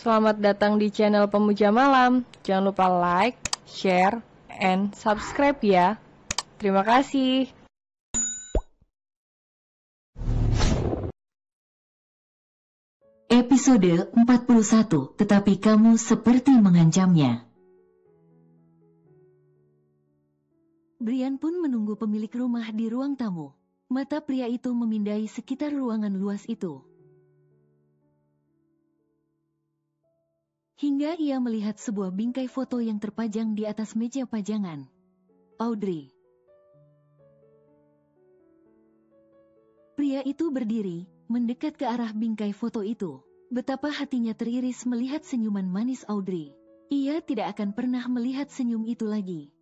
Selamat datang di channel Pemuja Malam. Jangan lupa like, share, and subscribe ya. Terima kasih. Episode 41, tetapi kamu seperti mengancamnya. Brian pun menunggu pemilik rumah di ruang tamu. Mata pria itu memindai sekitar ruangan luas itu. Hingga ia melihat sebuah bingkai foto yang terpajang di atas meja pajangan. Audrey. Pria itu berdiri, mendekat ke arah bingkai foto itu. Betapa hatinya teriris melihat senyuman manis Audrey. Ia tidak akan pernah melihat senyum itu lagi.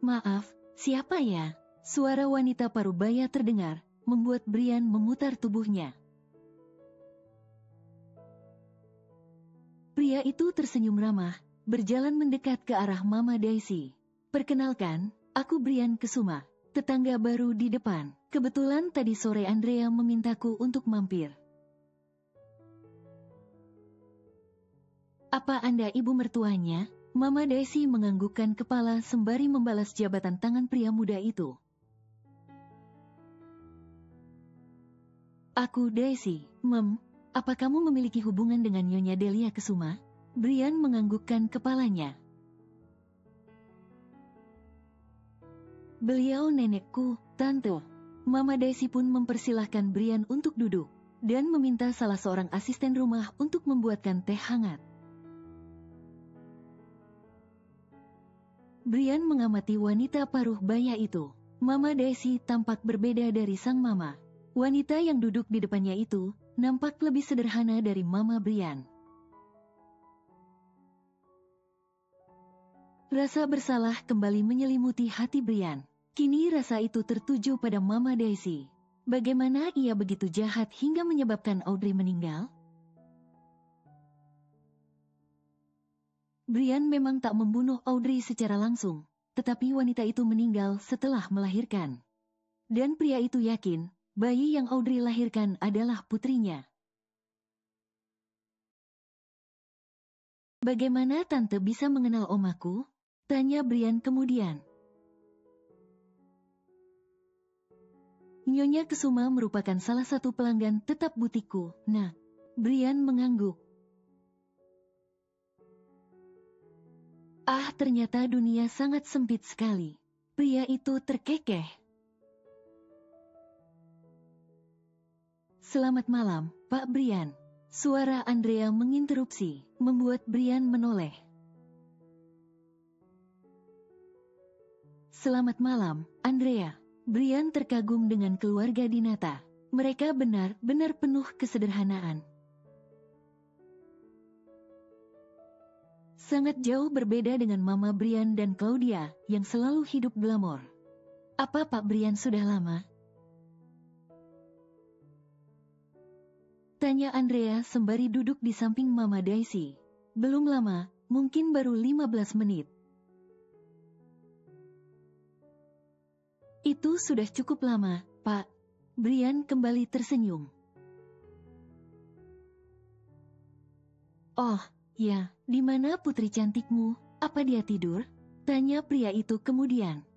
Maaf, siapa ya? Suara wanita parubaya terdengar, membuat Brian memutar tubuhnya. Pria itu tersenyum ramah, berjalan mendekat ke arah Mama Daisy. Perkenalkan, aku Brian Kesuma, tetangga baru di depan. Kebetulan tadi sore Andrea memintaku untuk mampir. Apa Anda ibu mertuanya? Mama Daisy menganggukkan kepala sembari membalas jabatan tangan pria muda itu. Aku Daisy, apa kamu memiliki hubungan dengan Nyonya Delia Kesuma? Brian menganggukkan kepalanya. Beliau nenekku, Tante. Mama Daisy pun mempersilahkan Brian untuk duduk, dan meminta salah seorang asisten rumah untuk membuatkan teh hangat. Brian mengamati wanita paruh baya itu. Mama Daisy tampak berbeda dari sang mama. Wanita yang duduk di depannya itu nampak lebih sederhana dari Mama Brian. Rasa bersalah kembali menyelimuti hati Brian. Kini rasa itu tertuju pada Mama Daisy. Bagaimana ia begitu jahat hingga menyebabkan Audrey meninggal? Brian memang tak membunuh Audrey secara langsung, tetapi wanita itu meninggal setelah melahirkan. Dan pria itu yakin, bayi yang Audrey lahirkan adalah putrinya. Bagaimana Tante bisa mengenal omaku? Tanya Brian kemudian. Nyonya Kesuma merupakan salah satu pelanggan tetap butikku. Nah, Brian mengangguk. Ah, ternyata dunia sangat sempit sekali. Pria itu terkekeh. Selamat malam, Pak Brian. Suara Andrea menginterupsi, membuat Brian menoleh. Selamat malam, Andrea. Brian terkagum dengan keluarga Dinata. Mereka benar-benar penuh kesederhanaan. Sangat jauh berbeda dengan Mama Brian dan Claudia yang selalu hidup glamor. Apa Pak Brian sudah lama? Tanya Andrea sembari duduk di samping Mama Daisy. Belum lama, mungkin baru 15 menit. Itu sudah cukup lama, Pak. Brian kembali tersenyum. Oh, ya, di mana putri cantikmu? Apa dia tidur? Tanya pria itu kemudian.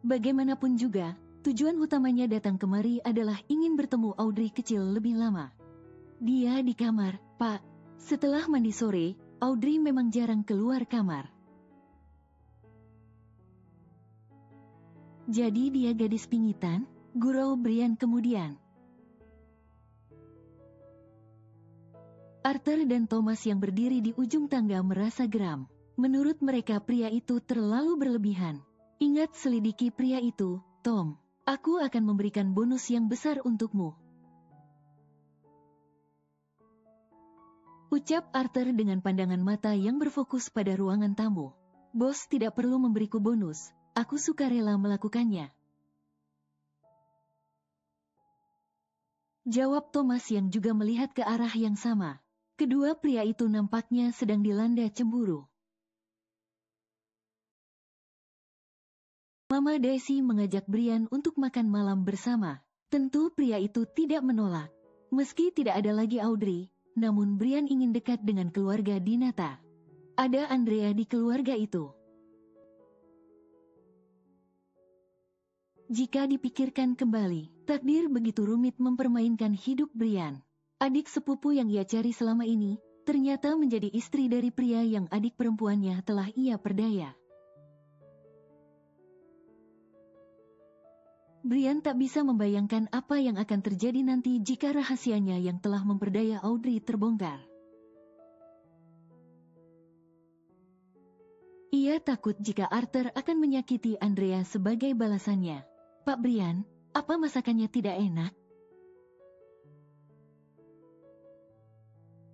Bagaimanapun juga, tujuan utamanya datang kemari adalah ingin bertemu Audrey kecil lebih lama. Dia di kamar, Pak. Setelah mandi sore, Audrey memang jarang keluar kamar. Jadi dia gadis pingitan? Gurau Brian kemudian. Arthur dan Thomas yang berdiri di ujung tangga merasa geram. Menurut mereka pria itu terlalu berlebihan. Ingat selidiki pria itu, Tom. Aku akan memberikan bonus yang besar untukmu. Ucap Arthur dengan pandangan mata yang berfokus pada ruangan tamu. Bos tidak perlu memberiku bonus. Aku sukarela melakukannya. Jawab Thomas yang juga melihat ke arah yang sama. Kedua pria itu nampaknya sedang dilanda cemburu. Mama Daisy mengajak Brian untuk makan malam bersama. Tentu pria itu tidak menolak. Meski tidak ada lagi Audrey, namun Brian ingin dekat dengan keluarga Dinata. Ada Andrea di keluarga itu. Jika dipikirkan kembali, takdir begitu rumit mempermainkan hidup Brian. Adik sepupu yang ia cari selama ini, ternyata menjadi istri dari pria yang adik perempuannya telah ia perdaya. Brian tak bisa membayangkan apa yang akan terjadi nanti jika rahasianya yang telah memperdaya Audrey terbongkar. Ia takut jika Arthur akan menyakiti Andrea sebagai balasannya. Pak Brian, apa masakannya tidak enak?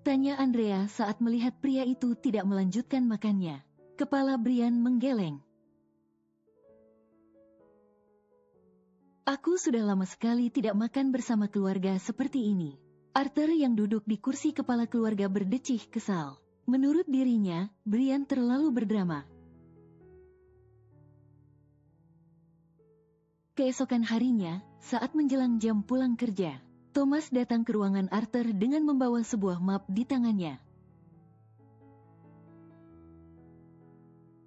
Tanya Andrea saat melihat pria itu tidak melanjutkan makannya. Kepala Brian menggeleng. Aku sudah lama sekali tidak makan bersama keluarga seperti ini. Arthur yang duduk di kursi kepala keluarga berdecih kesal. Menurut dirinya, Brian terlalu berdrama. Keesokan harinya, saat menjelang jam pulang kerja, Thomas datang ke ruangan Arthur dengan membawa sebuah map di tangannya.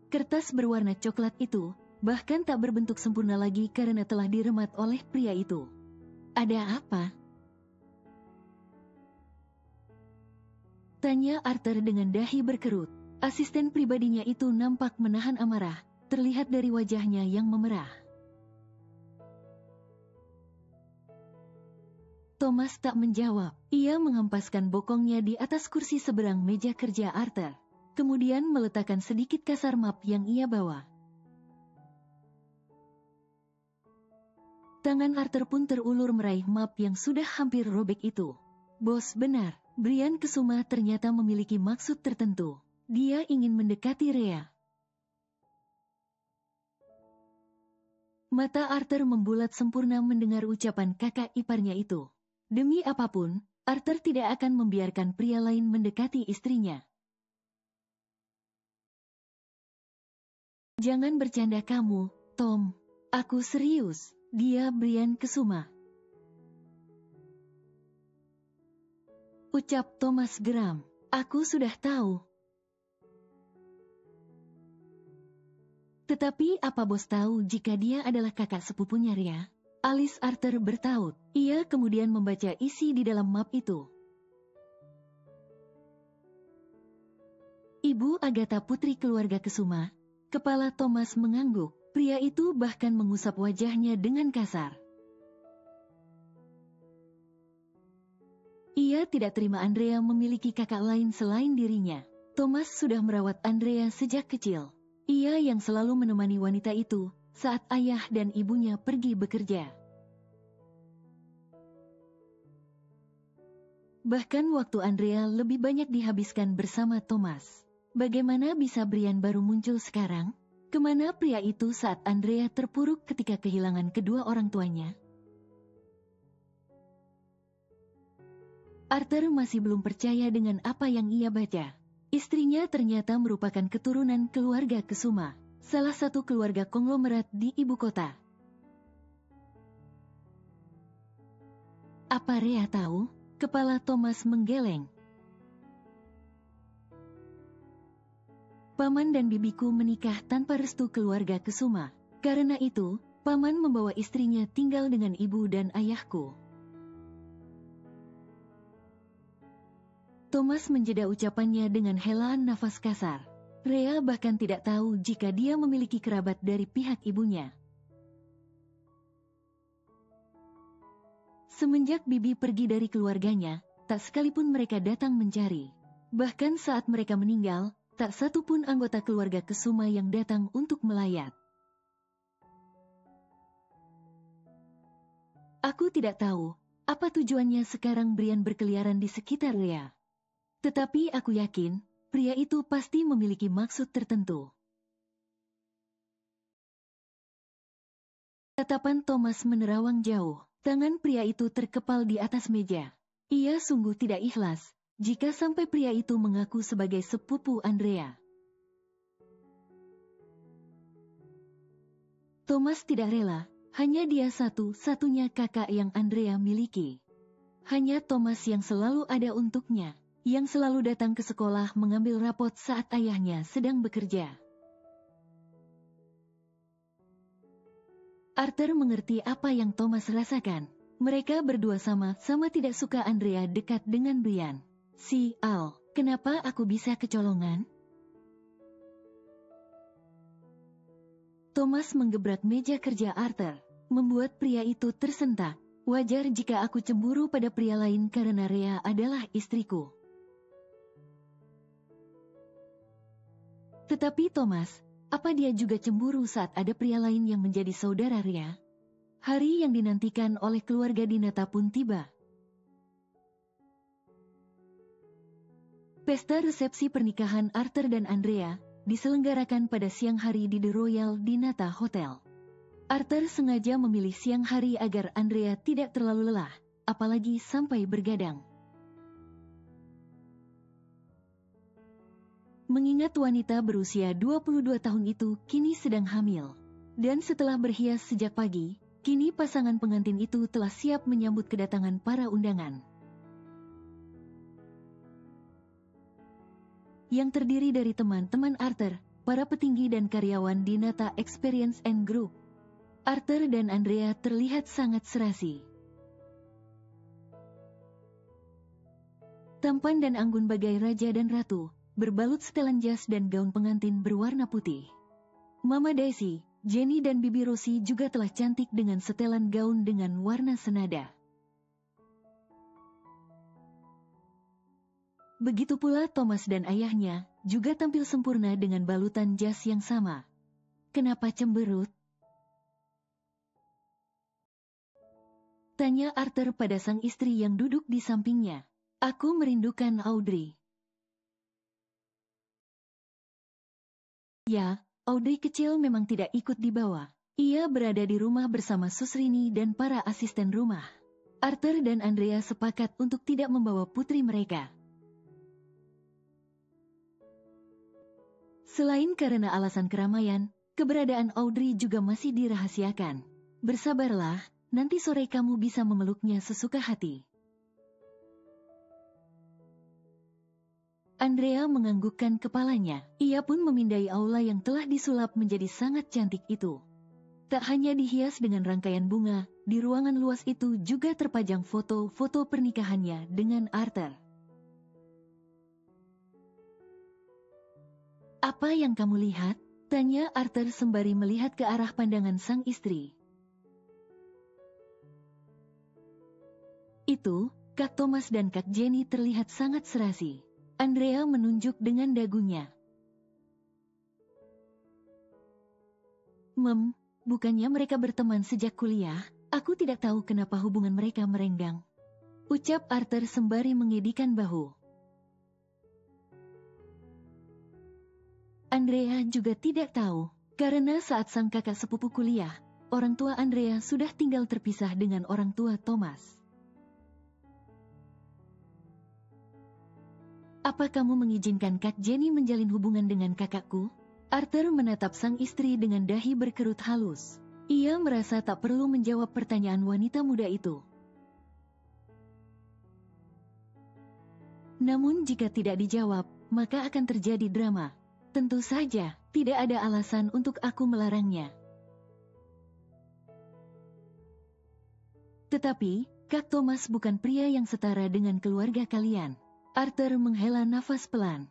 Kertas berwarna coklat itu, bahkan tak berbentuk sempurna lagi karena telah diremat oleh pria itu. Ada apa? Tanya Arthur dengan dahi berkerut. Asisten pribadinya itu nampak menahan amarah, terlihat dari wajahnya yang memerah. Thomas tak menjawab. Ia menghempaskan bokongnya di atas kursi seberang meja kerja Arthur. Kemudian meletakkan sedikit kasar map yang ia bawa. Tangan Arthur pun terulur meraih map yang sudah hampir robek itu. Bos, benar. Brian Kesuma ternyata memiliki maksud tertentu. Dia ingin mendekati Rhea. Mata Arthur membulat sempurna mendengar ucapan kakak iparnya itu. Demi apapun, Arthur tidak akan membiarkan pria lain mendekati istrinya. Jangan bercanda kamu, Tom. Aku serius. Dia Brian Kesuma. Ucap Thomas geram. Aku sudah tahu. Tetapi apa bos tahu jika dia adalah kakak sepupunya Rhea? Alis Arthur bertaut. Ia kemudian membaca isi di dalam map itu. Ibu Agatha putri keluarga Kesuma. Kepala Thomas mengangguk. Pria itu bahkan mengusap wajahnya dengan kasar. Ia tidak terima Andrea memiliki kakak lain selain dirinya. Thomas sudah merawat Andrea sejak kecil. Ia yang selalu menemani wanita itu saat ayah dan ibunya pergi bekerja. Bahkan waktu Andrea lebih banyak dihabiskan bersama Thomas. Bagaimana bisa Brian baru muncul sekarang? Kemana pria itu saat Andrea terpuruk ketika kehilangan kedua orang tuanya? Arthur masih belum percaya dengan apa yang ia baca. Istrinya ternyata merupakan keturunan keluarga Kesuma, salah satu keluarga konglomerat di ibu kota. Apa Rhea tahu? Kepala Thomas menggeleng. Paman dan bibiku menikah tanpa restu keluarga Kesuma. Karena itu, paman membawa istrinya tinggal dengan ibu dan ayahku. Thomas menjeda ucapannya dengan helaan nafas kasar. Rhea bahkan tidak tahu jika dia memiliki kerabat dari pihak ibunya. Semenjak bibi pergi dari keluarganya, tak sekalipun mereka datang mencari. Bahkan saat mereka meninggal, tak satu pun anggota keluarga Kesuma yang datang untuk melayat. Aku tidak tahu, apa tujuannya sekarang Brian berkeliaran di sekitar Rhea. Tetapi aku yakin, pria itu pasti memiliki maksud tertentu. Tatapan Thomas menerawang jauh, tangan pria itu terkepal di atas meja. Ia sungguh tidak ikhlas, jika sampai pria itu mengaku sebagai sepupu Andrea. Thomas tidak rela, hanya dia satu-satunya kakak yang Andrea miliki. Hanya Thomas yang selalu ada untuknya, yang selalu datang ke sekolah mengambil rapot saat ayahnya sedang bekerja. Arthur mengerti apa yang Thomas rasakan. Mereka berdua sama-sama tidak suka Andrea dekat dengan Brian. Al, kenapa aku bisa kecolongan? Thomas menggebrak meja kerja Arthur, membuat pria itu tersentak. Wajar jika aku cemburu pada pria lain karena Rhea adalah istriku. Tetapi Thomas, apa dia juga cemburu saat ada pria lain yang menjadi saudara Rhea? Hari yang dinantikan oleh keluarga Dinata pun tiba. Pesta resepsi pernikahan Arthur dan Andrea diselenggarakan pada siang hari di The Royal Dinata Hotel. Arthur sengaja memilih siang hari agar Andrea tidak terlalu lelah, apalagi sampai bergadang. Mengingat wanita berusia 22 tahun itu kini sedang hamil. Dan setelah berhias sejak pagi, kini pasangan pengantin itu telah siap menyambut kedatangan para undangan. Yang terdiri dari teman-teman Arthur, para petinggi dan karyawan Dinata Experience and Group. Arthur dan Andrea terlihat sangat serasi. Tampan dan anggun bagai raja dan ratu, berbalut setelan jas dan gaun pengantin berwarna putih. Mama Daisy, Jenny dan Bibi Rosie juga telah cantik dengan setelan gaun dengan warna senada. Begitu pula Thomas dan ayahnya, juga tampil sempurna dengan balutan jas yang sama. Kenapa cemberut? Tanya Arthur pada sang istri yang duduk di sampingnya. Aku merindukan Audrey. Ya, Audrey kecil memang tidak ikut dibawa. Ia berada di rumah bersama Susrini dan para asisten rumah. Arthur dan Andrea sepakat untuk tidak membawa putri mereka. Selain karena alasan keramaian, keberadaan Audrey juga masih dirahasiakan. Bersabarlah, nanti sore kamu bisa memeluknya sesuka hati. Andrea menganggukkan kepalanya. Ia pun memindai aula yang telah disulap menjadi sangat cantik itu. Tak hanya dihias dengan rangkaian bunga, di ruangan luas itu juga terpajang foto-foto pernikahannya dengan Arthur. Apa yang kamu lihat? Tanya Arthur sembari melihat ke arah pandangan sang istri. Itu, Kak Thomas dan Kak Jenny terlihat sangat serasi. Andrea menunjuk dengan dagunya. Bukannya mereka berteman sejak kuliah? Aku tidak tahu kenapa hubungan mereka merenggang. Ucap Arthur sembari mengedikan bahu. Andrea juga tidak tahu, karena saat sang kakak sepupu kuliah, orang tua Andrea sudah tinggal terpisah dengan orang tua Thomas. Apa kamu mengizinkan Kak Jenny menjalin hubungan dengan kakakku? Arthur menatap sang istri dengan dahi berkerut halus. Ia merasa tak perlu menjawab pertanyaan wanita muda itu. Namun jika tidak dijawab, maka akan terjadi drama. Tentu saja, tidak ada alasan untuk aku melarangnya. Tetapi, Kak Thomas bukan pria yang setara dengan keluarga kalian. Arthur menghela nafas pelan.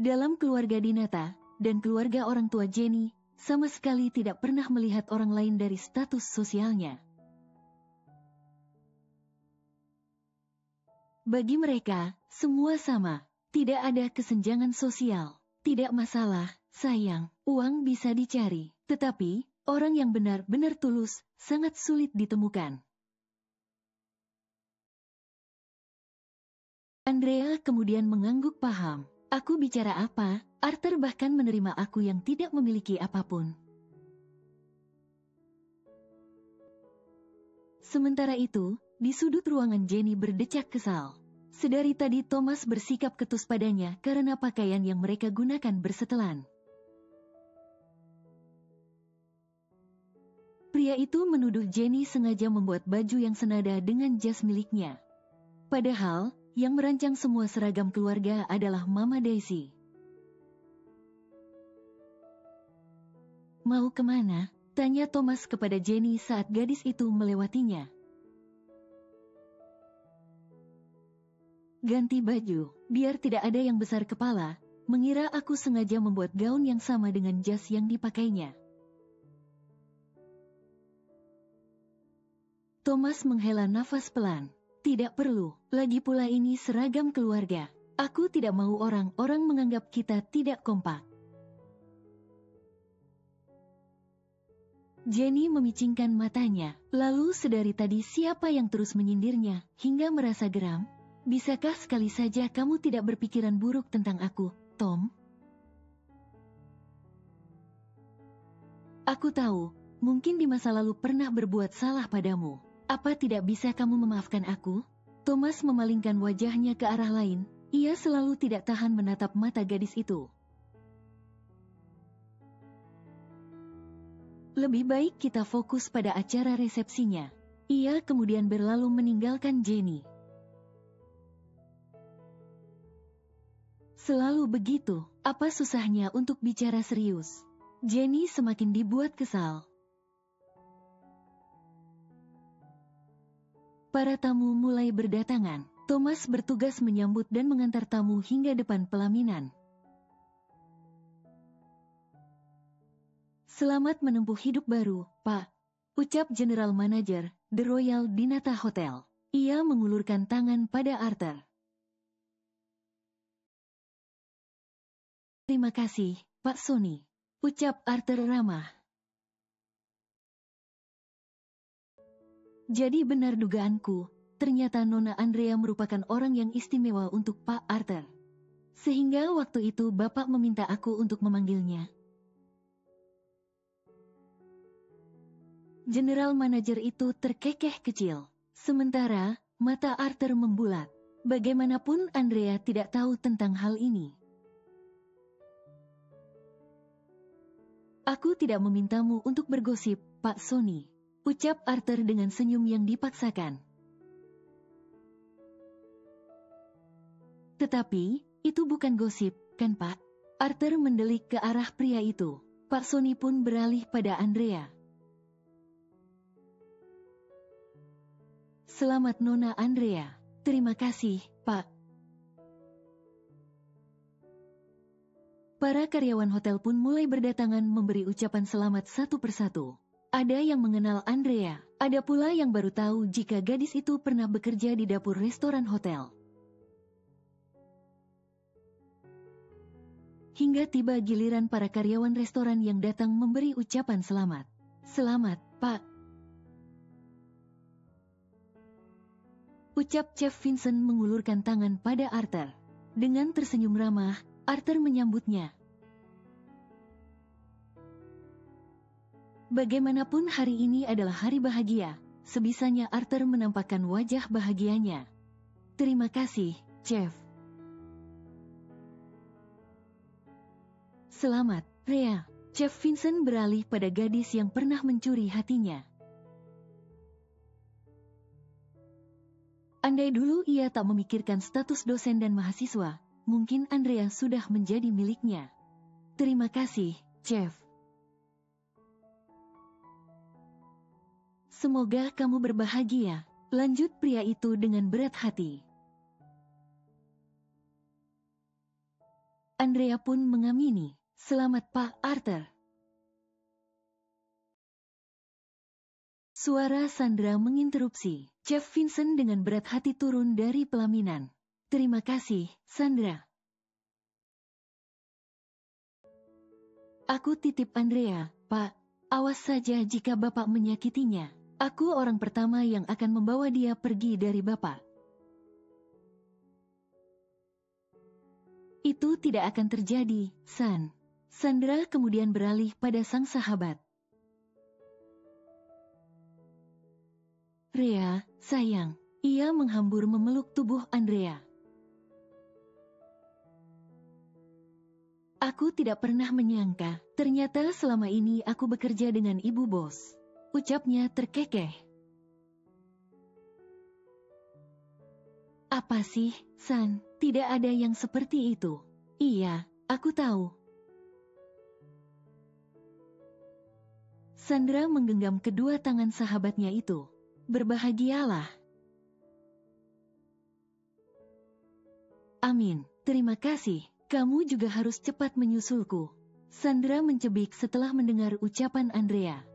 Dalam keluarga Dinata, dan keluarga orang tua Jenny, sama sekali tidak pernah melihat orang lain dari status sosialnya. Bagi mereka, semua sama. Tidak ada kesenjangan sosial. Tidak masalah, sayang, uang bisa dicari. Tetapi, orang yang benar-benar tulus, sangat sulit ditemukan. Andrea kemudian mengangguk paham. Aku bicara apa? Arthur bahkan menerima aku yang tidak memiliki apapun. Sementara itu, di sudut ruangan Jenny berdecak kesal. Sedari tadi Thomas bersikap ketus padanya karena pakaian yang mereka gunakan bersetelan. Pria itu menuduh Jenny sengaja membuat baju yang senada dengan jas miliknya. Padahal, yang merancang semua seragam keluarga adalah Mama Daisy. Mau kemana? Tanya Thomas kepada Jenny saat gadis itu melewatinya. Ganti baju, biar tidak ada yang besar kepala, mengira aku sengaja membuat gaun yang sama dengan jas yang dipakainya. Thomas menghela nafas pelan. Tidak perlu, lagi pula ini seragam keluarga. Aku tidak mau orang-orang menganggap kita tidak kompak. Jenny memicingkan matanya, lalu sedari tadi siapa yang terus menyindirnya, hingga merasa geram? Bisakah sekali saja kamu tidak berpikiran buruk tentang aku, Tom? Aku tahu, mungkin di masa lalu pernah berbuat salah padamu. Apa tidak bisa kamu memaafkan aku? Thomas memalingkan wajahnya ke arah lain. Ia selalu tidak tahan menatap mata gadis itu. Lebih baik kita fokus pada acara resepsinya. Ia kemudian berlalu meninggalkan Jenny. Selalu begitu, apa susahnya untuk bicara serius? Jenny semakin dibuat kesal. Para tamu mulai berdatangan. Thomas bertugas menyambut dan mengantar tamu hingga depan pelaminan. Selamat menempuh hidup baru, Pak, ucap General Manager The Royal Dinata Hotel. Ia mengulurkan tangan pada Arthur. Terima kasih, Pak Sony, ucap Arthur ramah. Jadi benar dugaanku, ternyata Nona Andrea merupakan orang yang istimewa untuk Pak Arthur. Sehingga waktu itu Bapak meminta aku untuk memanggilnya. General Manager itu terkekeh kecil. Sementara, mata Arthur membulat. Bagaimanapun Andrea tidak tahu tentang hal ini. Aku tidak memintamu untuk bergosip, Pak Sony, ucap Arthur dengan senyum yang dipaksakan. Tetapi, itu bukan gosip, kan Pak? Arthur mendelik ke arah pria itu. Pak Sony pun beralih pada Andrea. Selamat Nona Andrea. Terima kasih, Pak. Para karyawan hotel pun mulai berdatangan memberi ucapan selamat satu persatu. Ada yang mengenal Andrea, ada pula yang baru tahu jika gadis itu pernah bekerja di dapur restoran hotel. Hingga tiba giliran para karyawan restoran yang datang memberi ucapan selamat. Selamat, Pak. Ucap Chef Vincent mengulurkan tangan pada Arthur. Dengan tersenyum ramah, Arthur menyambutnya. Bagaimanapun hari ini adalah hari bahagia, sebisanya Arthur menampakkan wajah bahagianya. Terima kasih, Chef. Selamat, Rhea. Chef Vincent beralih pada gadis yang pernah mencuri hatinya. Andai dulu ia tak memikirkan status dosen dan mahasiswa, mungkin Andrea sudah menjadi miliknya. Terima kasih, Chef. Semoga kamu berbahagia, lanjut pria itu dengan berat hati. Andrea pun mengamini. Selamat Pak Arthur. Suara Sandra menginterupsi. Chef Vincent dengan berat hati turun dari pelaminan. Terima kasih, Sandra. Aku titip Andrea, Pak. Awas saja jika Bapak menyakitinya. Aku orang pertama yang akan membawa dia pergi dari Bapak. Itu tidak akan terjadi, San. Sandra kemudian beralih pada sang sahabat. Rhea, sayang. Ia menghambur memeluk tubuh Andrea. Aku tidak pernah menyangka, ternyata selama ini aku bekerja dengan ibu bos. Ucapnya terkekeh. Apa sih, San? Tidak ada yang seperti itu. Iya, aku tahu. Sandra menggenggam kedua tangan sahabatnya itu. Berbahagialah. Amin, terima kasih. Kamu juga harus cepat menyusulku. Sandra mencebik setelah mendengar ucapan Andrea.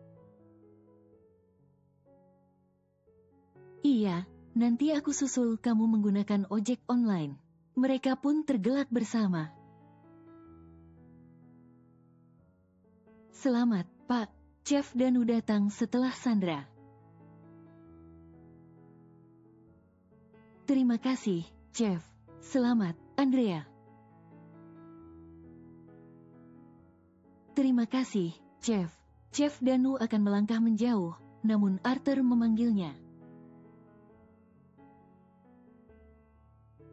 Iya, nanti aku susul kamu menggunakan ojek online. Mereka pun tergelak bersama. Selamat, Pak. Chef Danu datang setelah Sandra. Terima kasih, Chef. Selamat, Andrea. Terima kasih, Chef. Chef Danu akan melangkah menjauh, namun Arthur memanggilnya.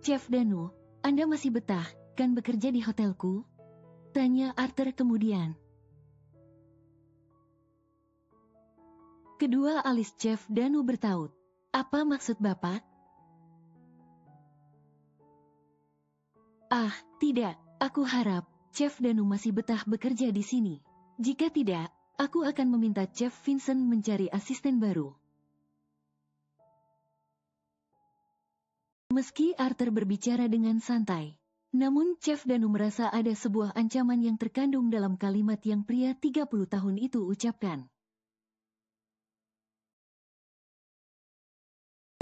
Chef Danu, Anda masih betah, kan bekerja di hotelku? Tanya Arthur kemudian. Kedua alis Chef Danu bertaut. Apa maksud Bapak? Ah, tidak. Aku harap Chef Danu masih betah bekerja di sini. Jika tidak, aku akan meminta Chef Vincent mencari asisten baru. Meski Arthur berbicara dengan santai, namun Chef Danu merasa ada sebuah ancaman yang terkandung dalam kalimat yang pria 30 tahun itu ucapkan.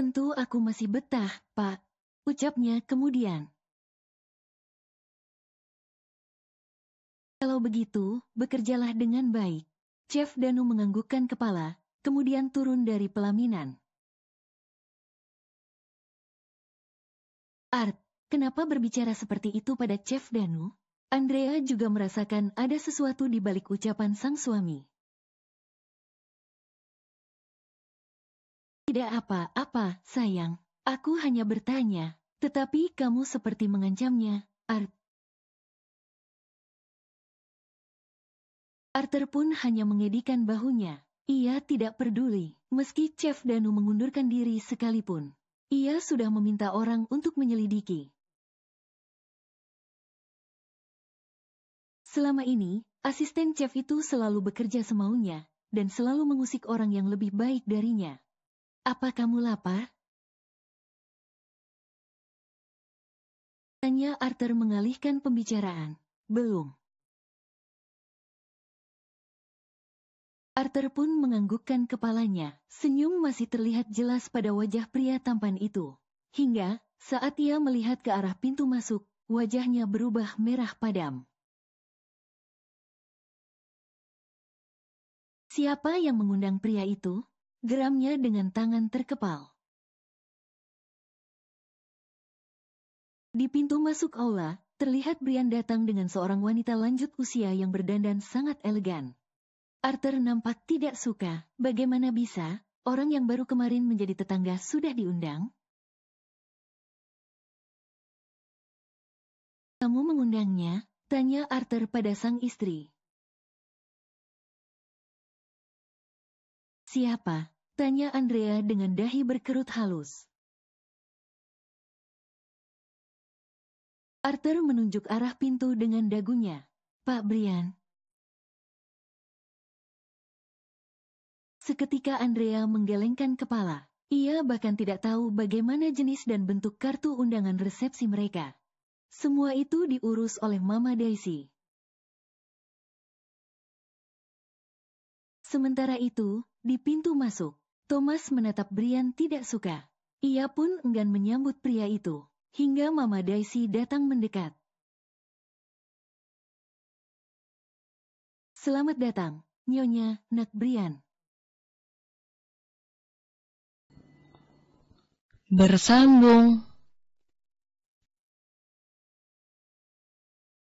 Tentu aku masih betah, Pak. Ucapnya kemudian. Kalau begitu, bekerjalah dengan baik. Chef Danu menganggukkan kepala, kemudian turun dari pelaminan. Art, kenapa berbicara seperti itu pada Chef Danu? Andrea juga merasakan ada sesuatu di balik ucapan sang suami. Tidak apa-apa, sayang. Aku hanya bertanya. Tetapi kamu seperti mengancamnya, Art. Arthur pun hanya mengedikan bahunya. Ia tidak peduli, meski Chef Danu mengundurkan diri sekalipun. Ia sudah meminta orang untuk menyelidiki. Selama ini, asisten chef itu selalu bekerja semaunya, dan selalu mengusik orang yang lebih baik darinya. Apa kamu lapar? Tanya Arthur mengalihkan pembicaraan. Belum. Arthur pun menganggukkan kepalanya. Senyum masih terlihat jelas pada wajah pria tampan itu. Hingga, saat ia melihat ke arah pintu masuk, wajahnya berubah merah padam. Siapa yang mengundang pria itu? Geramnya dengan tangan terkepal. Di pintu masuk aula, terlihat Brian datang dengan seorang wanita lanjut usia yang berdandan sangat elegan. Arthur nampak tidak suka. Bagaimana bisa, orang yang baru kemarin menjadi tetangga sudah diundang? Kamu mengundangnya? Tanya Arthur pada sang istri. Siapa? Tanya Andrea dengan dahi berkerut halus. Arthur menunjuk arah pintu dengan dagunya. Pak Brian. Seketika Andrea menggelengkan kepala. Ia bahkan tidak tahu bagaimana jenis dan bentuk kartu undangan resepsi mereka. Semua itu diurus oleh Mama Daisy. Sementara itu, di pintu masuk, Thomas menatap Brian tidak suka. Ia pun enggan menyambut pria itu, hingga Mama Daisy datang mendekat. Selamat datang, Nyonya, Nak Brian. Bersambung.